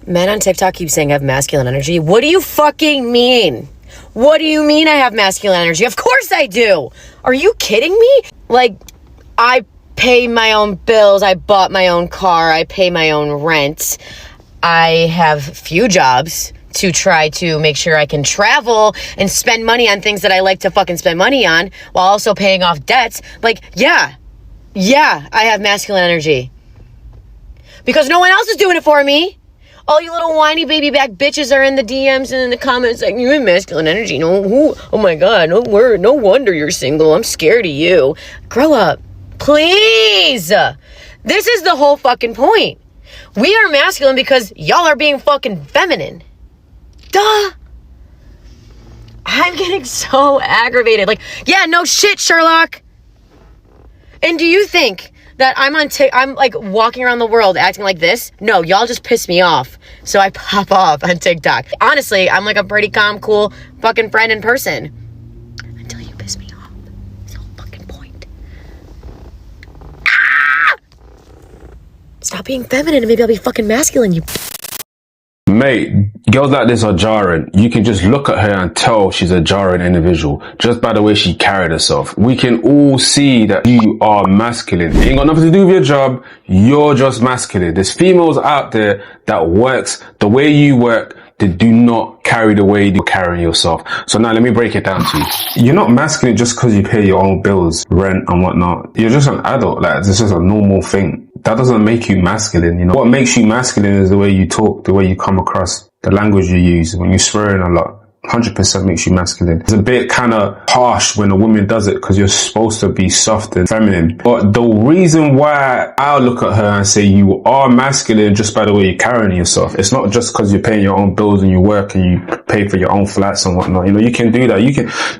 Men on TikTok keep saying I have masculine energy. What do you fucking mean? What do you mean I have masculine energy? Of course I do. Are you kidding me? Like, I pay my own bills. I bought my own car. I pay my own rent. I have few jobs to try to make sure I can travel and spend money on things that I like to fucking spend money on while also paying off debts. Like, yeah, I have masculine energy. Because no one else is doing it for me. All you little whiny baby back bitches are in the DMs and in the comments like, you have masculine energy. No, who? Oh my God, no word. No wonder you're single. I'm scared of you. Grow up. Please. This is the whole fucking point. We are masculine because y'all are being fucking feminine. Duh. I'm getting so aggravated. Like, yeah, no shit, Sherlock. And do you think that I'm like walking around the world acting like this? No, y'all just piss me off. So I pop off on TikTok. Honestly, I'm like a pretty calm, cool fucking friend in person. Until you piss me off. It's the whole fucking point. Ah! Stop being feminine and maybe I'll be fucking masculine, you... Mate, girls like this are jarring. You can just look at her and tell she's a jarring individual just by the way she carried herself. We can all see that you are masculine. It ain't got nothing to do with your job. You're just masculine. There's females out there that works the way you work. They do not carry the way you're carrying yourself. So now let me break it down to you. You're not masculine just because you pay your own bills, rent and whatnot. You're just an adult. Like, it's just a normal thing. That doesn't make you masculine, you know. What makes you masculine is the way you talk, the way you come across, the language you use, when you're swearing a lot. 100% makes you masculine. It's a bit kind of harsh when a woman does it because you're supposed to be soft and feminine. But the reason why I look at her and say you are masculine just by the way you're carrying yourself, it's not just because you're paying your own bills and you work and you pay for your own flats and whatnot. You know, you can do that.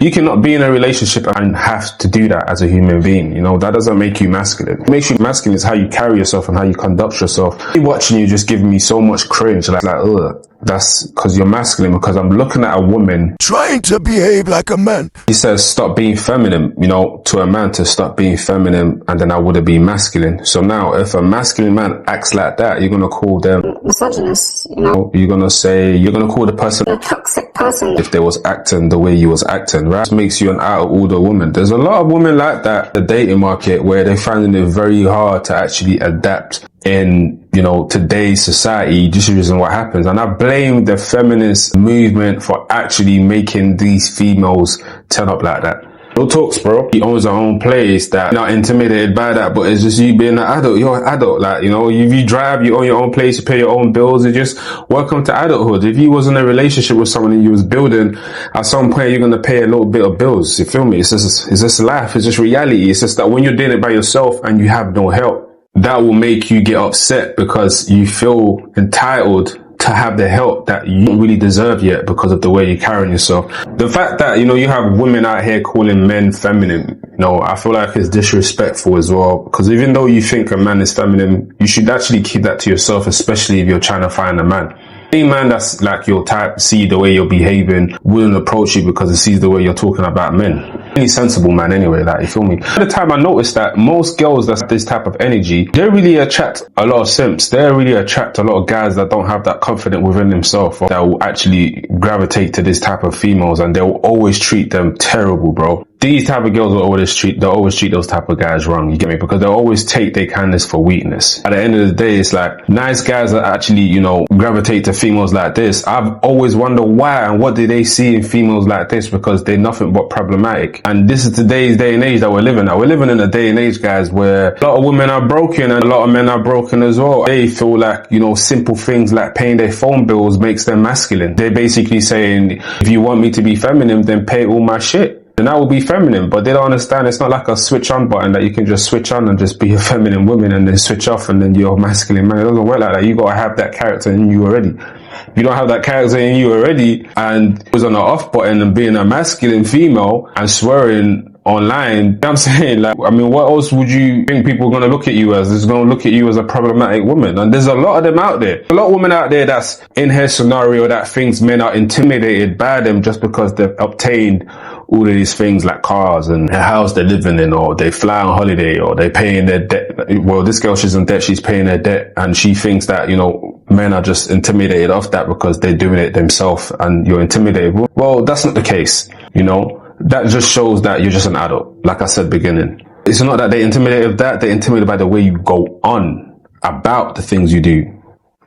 You cannot be in a relationship and have to do that as a human being. You know, that doesn't make you masculine. What makes you masculine is how you carry yourself and how you conduct yourself. Watching you just giving me so much cringe. Like, ugh. That's because you're masculine, because I'm looking at a woman trying to behave like a man. He says stop being feminine, you know, to a man to stop being feminine, and then I would have been masculine. So now if a masculine man acts like that, you're going to call them misogynist, you know. You're going to call the person a toxic person if they was acting the way you was acting, right? This makes you an out of order woman. There's a lot of women like that, the dating market, where they're finding it very hard to actually adapt in, you know, today's society. Just using what happens. And I blame the feminist movement for actually making these females turn up like that. No talks, bro. He owns her own place, that you're not intimidated by that, but it's just you being an adult. You're an adult. Like, you know, if you drive, you own your own place, you pay your own bills, it's just welcome to adulthood. If you was in a relationship with someone and you was building, at some point you're going to pay a little bit of bills. You feel me? It's just life. It's just reality. It's just that when you're doing it by yourself and you have no help, that will make you get upset because you feel entitled to have the help that you don't really deserve yet because of the way you're carrying yourself. The fact that, you know, you have women out here calling men feminine, you know, I feel like it's disrespectful as well, because even though you think a man is feminine, you should actually keep that to yourself, especially if you're trying to find a man. Any man that's like your type, see the way you're behaving, wouldn't approach you because it sees the way you're talking about men. Any sensible man anyway, like, you feel me? At the time I noticed that most girls that's this type of energy, they really attract a lot of simps. They really attract a lot of guys that don't have that confidence within themselves, or that will actually gravitate to this type of females, and they'll always treat them terrible, bro. These type of girls will always treat those type of guys wrong, you get me? Because they'll always take their kindness for weakness. At the end of the day, it's like nice guys that actually, you know, gravitate to females like this. I've always wondered why and what do they see in females like this, because they're nothing but problematic. And this is today's day and age that we're living at. We're living in a day and age, guys, where a lot of women are broken and a lot of men are broken as well. They feel like, you know, simple things like paying their phone bills makes them masculine. They're basically saying, if you want me to be feminine, then pay all my shit. Then I will be feminine. But they don't understand it's not like a switch on button that you can just switch on and just be a feminine woman and then switch off and then you're a masculine man. It doesn't work like that. You gotta have that character in you already. If you don't have that character in you already and it was on the off button and being a masculine female and swearing online, you know what I'm saying? Like, I mean, what else would you think people are going to look at you as? They're going to look at you as a problematic woman. And there's a lot of them out there. A lot of women out there that's in her scenario that thinks men are intimidated by them just because they've obtained all of these things like cars and a house they're living in, or they fly on holiday, or they're paying their debt. Well, this girl, she's in debt, she's paying her debt, and she thinks that, you know, men are just intimidated off that because they're doing it themselves and you're intimidated. Well, that's not the case, you know. That just shows that you're just an adult, like I said beginning. It's not that they're intimidated of that, they're intimidated by the way you go on about the things you do.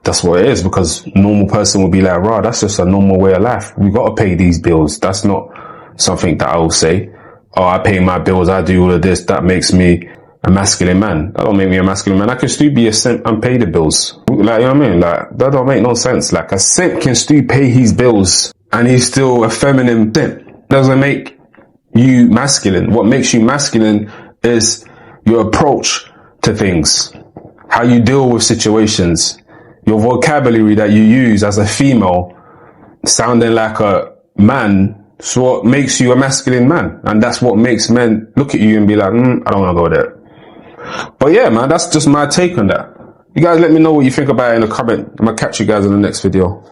That's what it is, because normal person will be like, rah, that's just a normal way of life. We got to pay these bills. That's not something that I will say, oh, I pay my bills, I do all of this, that makes me a masculine man. That don't make me a masculine man. I can still be a simp and pay the bills. Like, you know what I mean? Like, that don't make no sense. Like, a simp can still pay his bills and he's still a feminine simp. Doesn't make you masculine. What makes you masculine is your approach to things, how you deal with situations, your vocabulary that you use as a female, sounding like a man. It's what makes you a masculine man. And that's what makes men look at you and be like, I don't want to go there. But yeah, man, that's just my take on that. You guys let me know what you think about it in the comment. I'm going to catch you guys in the next video.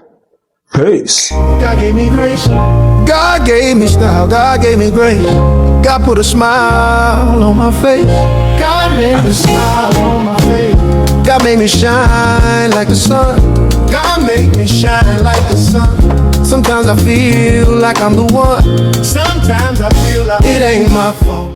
Peace. God gave me grace. God gave me style. God gave me grace. God put a smile on my face. God made me smile on my face. God made me shine like the sun. God made me shine like the sun. Sometimes I feel like I'm the one. Sometimes I feel like it ain't my fault.